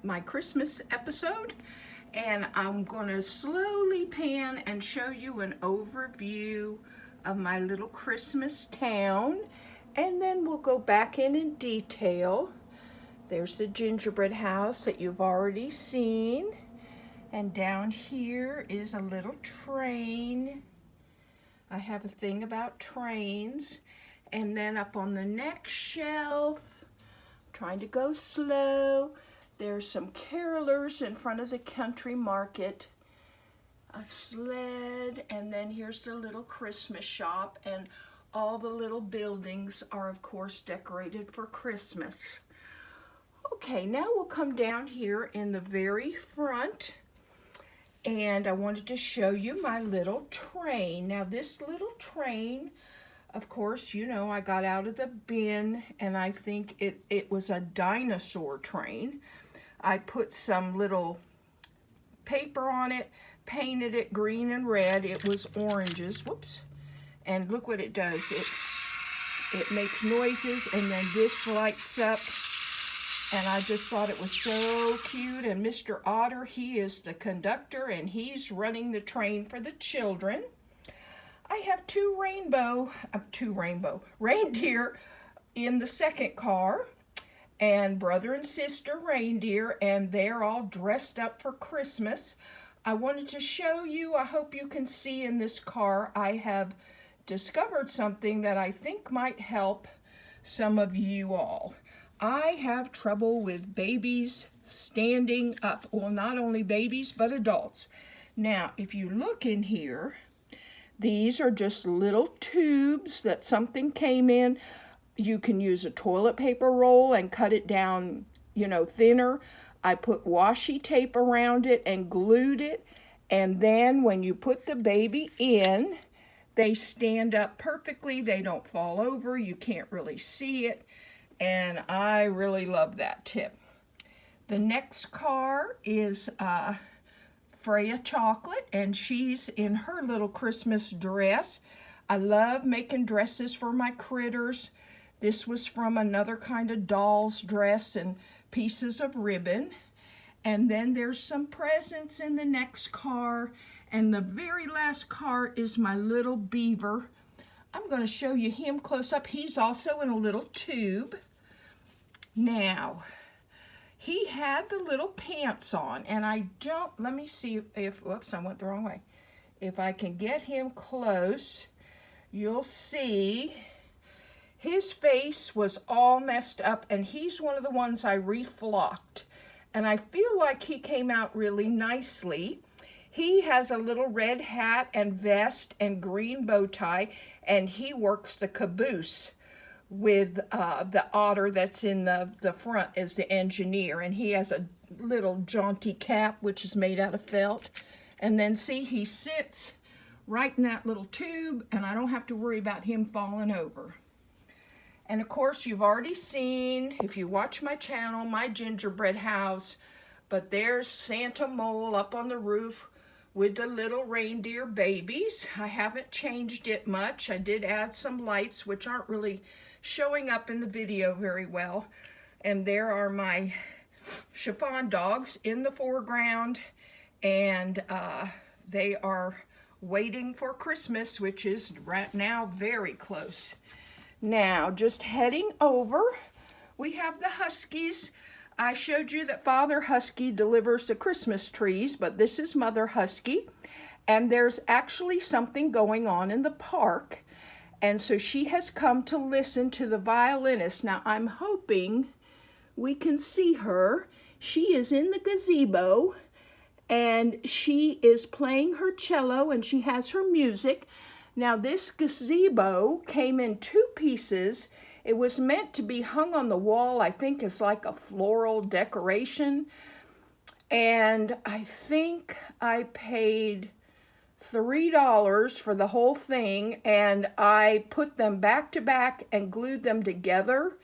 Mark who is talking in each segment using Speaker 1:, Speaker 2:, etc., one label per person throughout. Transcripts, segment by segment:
Speaker 1: My Christmas episode, and I'm going to slowly pan and show you an overview of my little Christmas town, and then we'll go back in detail. There's the gingerbread house that you've already seen, and down here is a little train. I have a thing about trains, and then up on the next shelf, trying to go slow, there's some carolers in front of the country market, a sled, and then here's the little Christmas shop, and all the little buildings are of course decorated for Christmas. Okay, now we'll come down here in the very front, and I wanted to show you my little train. Now this little train, of course, you know, I got out of the bin, and I think it was a dinosaur train. I put some little paper on it, painted it green and red. It was oranges, whoops. And look what it does. It makes noises, and then this lights up. And I just thought it was so cute. And Mr. Otter, he is the conductor, and he's running the train for the children. I have two reindeer in the second car, and brother and sister reindeer, and they're all dressed up for Christmas. I wanted to show you, I hope you can see in this car, I have discovered something that I think might help some of you all. I have trouble with babies standing up. Well, not only babies, but adults. Now, if you look in here, these are just little tubes that something came in. You can use a toilet paper roll and cut it down, you know, thinner. I put washi tape around it and glued it. And then when you put the baby in, they stand up perfectly. They don't fall over. You can't really see it. And I really love that tip. The next car is Freya Chocolate, and she's in her little Christmas dress. I love making dresses for my critters. This was from another kind of doll's dress and pieces of ribbon. And then there's some presents in the next car. And the very last car is my little beaver. I'm going to show you him close up. He's also in a little tube. Now, he had the little pants on, and let me see if, whoops, I went the wrong way. If I can get him close, you'll see his face was all messed up, and he's one of the ones I reflocked. And I feel like he came out really nicely. He has a little red hat and vest and green bow tie, and he works the caboose with the otter that's in the front as the engineer, and he has a little jaunty cap which is made out of felt. And then see, he sits right in that little tube, and I don't have to worry about him falling over. And of course, you've already seen, if you watch my channel, my gingerbread house, but there's Santa Mole up on the roof with the little reindeer babies. I haven't changed it much. I did add some lights which aren't really showing up in the video very well. And there are my chiffon dogs in the foreground, and they are waiting for Christmas, which is right now very close. Now, just heading over, we have the Huskies. I showed you that Father Husky delivers the Christmas trees, but this is Mother Husky, and there's actually something going on in the park. And so she has come to listen to the violinist. Now, I'm hoping we can see her. She is in the gazebo, and she is playing her cello, and she has her music. Now, this gazebo came in two pieces. It was meant to be hung on the wall, I think, as like a floral decoration. And I think I paid $3 for the whole thing, and I put them back to back and glued them together,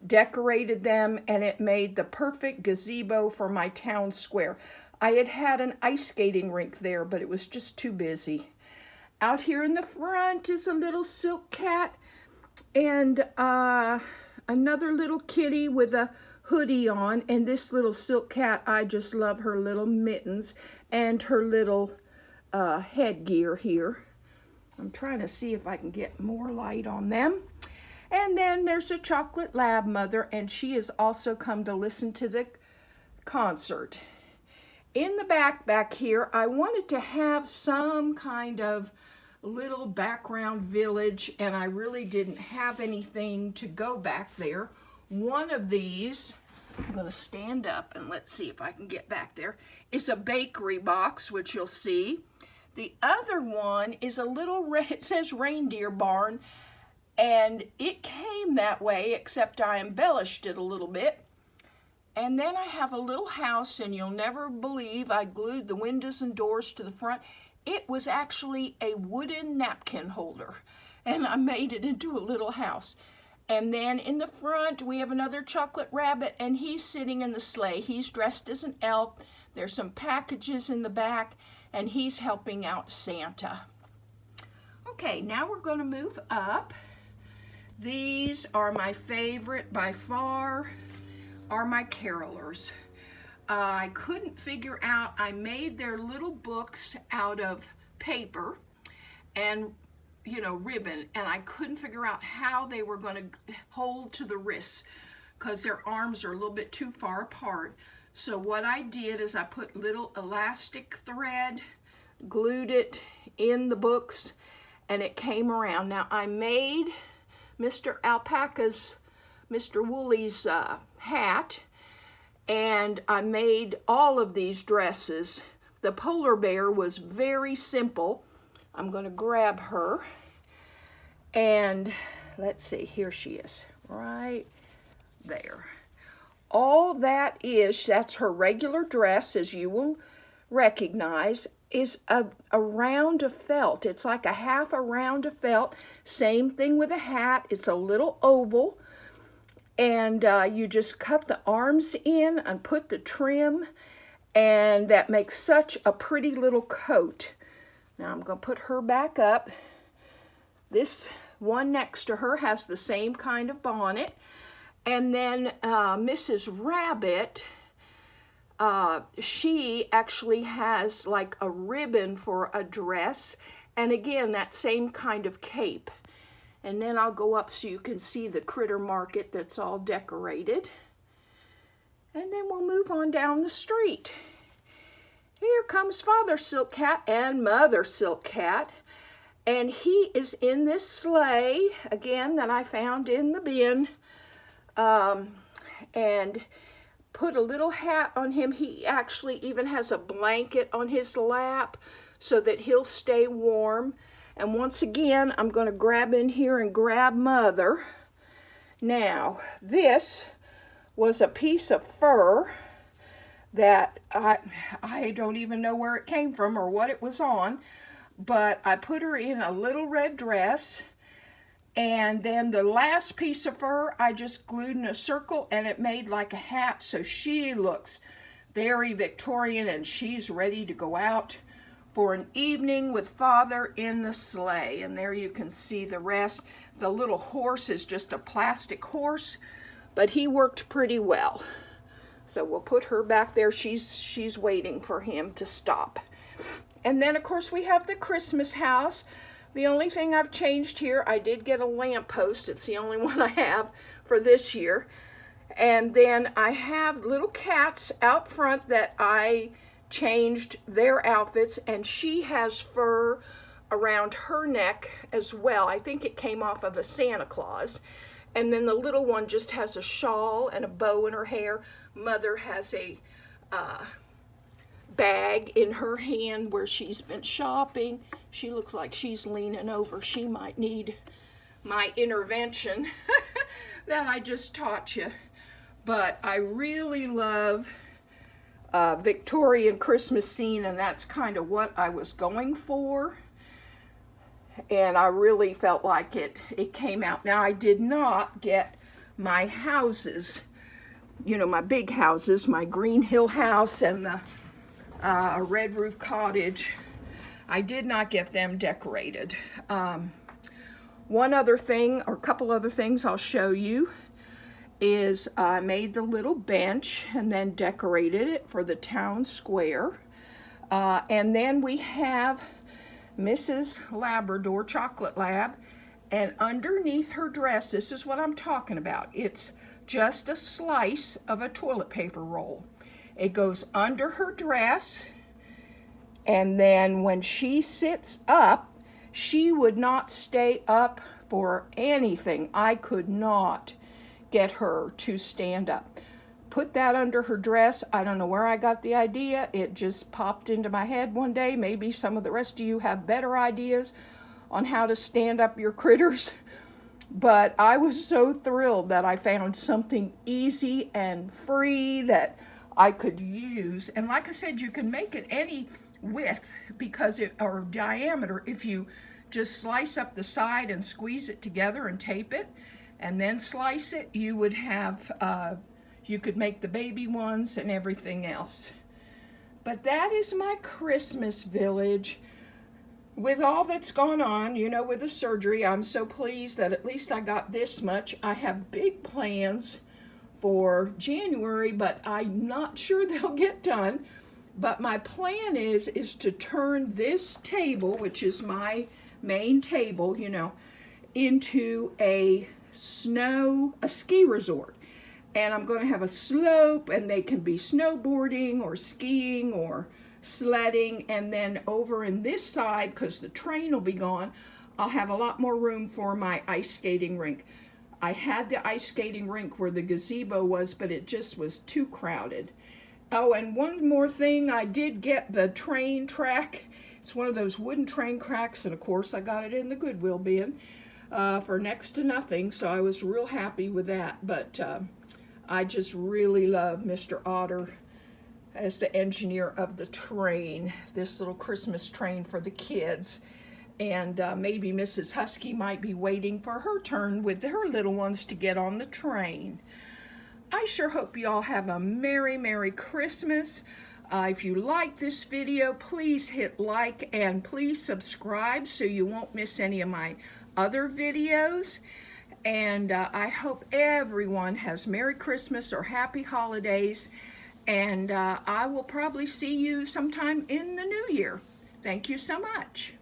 Speaker 1: decorated them, and it made the perfect gazebo for my town square. I had an ice skating rink there, but it was just too busy. Out here in the front is a little silk cat, and another little kitty with a hoodie on, and this little silk cat, I just love her little mittens and her little headgear here. I'm trying to see if I can get more light on them. And then there's a chocolate lab mother, and she has also come to listen to the concert. In the back here, I wanted to have some kind of little background village, and I really didn't have anything to go back there. One of these, I'm going to stand up and let's see if I can get back there, is a bakery box, which you'll see. The other one is a little, it says reindeer barn, and it came that way, except I embellished it a little bit. And then I have a little house, and you'll never believe I glued the windows and doors to the front. It was actually a wooden napkin holder, and I made it into a little house. And then in the front, we have another chocolate rabbit, and he's sitting in the sleigh. He's dressed as an elf. There's some packages in the back, and he's helping out Santa. Okay, now we're going to move up. These are my favorite by far, are my carolers. I couldn't figure out, I made their little books out of paper and ribbon, and I couldn't figure out how they were going to hold to the wrists because their arms are a little bit too far apart. So what I did is I put little elastic thread, glued it in the books, and it came around. Now I made Mr. Woolly's hat, and I made all of these dresses. The polar bear was very simple. I'm going to grab her, and let's see, here she is, right there. All that's her regular dress, as you will recognize, is a round of felt. It's like a half a round of felt. Same thing with a hat. It's a little oval, and you just cut the arms in and put the trim, and that makes such a pretty little coat. Now I'm going to put her back up. This one next to her has the same kind of bonnet. And then Mrs. Rabbit, she actually has like a ribbon for a dress. And again, that same kind of cape. And then I'll go up so you can see the critter market that's all decorated. And then we'll move on down the street. Here comes Father Silk Cat and Mother Silk Cat. And he is in this sleigh, again, that I found in the bin. And put a little hat on him. He actually even has a blanket on his lap so that he'll stay warm. And once again, I'm going to grab in here and grab Mother. Now, this was a piece of fur that I don't even know where it came from or what it was on, but I put her in a little red dress, and then the last piece of fur I just glued in a circle, and it made like a hat, so she looks very Victorian, and she's ready to go out for an evening with Father in the sleigh. And there you can see the rest. The little horse is just a plastic horse, but he worked pretty well. So we'll put her back there. She's waiting for him to stop. And then, of course, we have the Christmas house. The only thing I've changed here, I did get a lamppost. It's the only one I have for this year. And then I have little cats out front that I changed their outfits, and she has fur around her neck as well. I think it came off of a Santa Claus. And then the little one just has a shawl and a bow in her hair. Mother has a bag in her hand where she's been shopping. She looks like she's leaning over. She might need my intervention that I just taught you. But I really love Victorian Christmas scene, and that's kind of what I was going for. And I really felt like it came out. Now, I did not get my houses, my big houses, my Green Hill house and the Red Roof Cottage. I did not get them decorated. One other thing, or a couple other things I'll show you, is I made the little bench and then decorated it for the town square. And then we have Mrs. Labrador, Chocolate Lab, and underneath her dress, this is what I'm talking about. It's just a slice of a toilet paper roll. It goes under her dress, and then when she sits up, she would not stay up for anything. I could not get her to stand up. Put that under her dress. I don't know where I got the idea. It just popped into my head one day. Maybe some of the rest of you have better ideas on how to stand up your critters. But I was so thrilled that I found something easy and free that I could use. And like I said, you can make it any width because or diameter if you just slice up the side and squeeze it together and tape it and then slice it. You would have you could make the baby ones and everything else. But that is my Christmas village. With all that's gone on, you know, with the surgery, I'm so pleased that at least I got this much. I have big plans for January, but I'm not sure they'll get done. But my plan is to turn this table, which is my main table, you know, into a ski resort. And I'm going to have a slope, and they can be snowboarding or skiing or sledding. And then over in this side, because the train will be gone, I'll have a lot more room for my ice skating rink. I had the ice skating rink where the gazebo was, but it just was too crowded. Oh, and one more thing, I did get the train track. It's one of those wooden train tracks, and of course I got it in the Goodwill bin for next to nothing, so I was real happy with that. But I just really love Mr. Otter as the engineer of the train, this little Christmas train for the kids. And maybe Mrs. Husky might be waiting for her turn with her little ones to get on the train. I sure hope you all have a Merry, Merry Christmas. If you like this video, please hit like and please subscribe so you won't miss any of my other videos. And I hope everyone has Merry Christmas or Happy Holidays. And I will probably see you sometime in the new year. Thank you so much.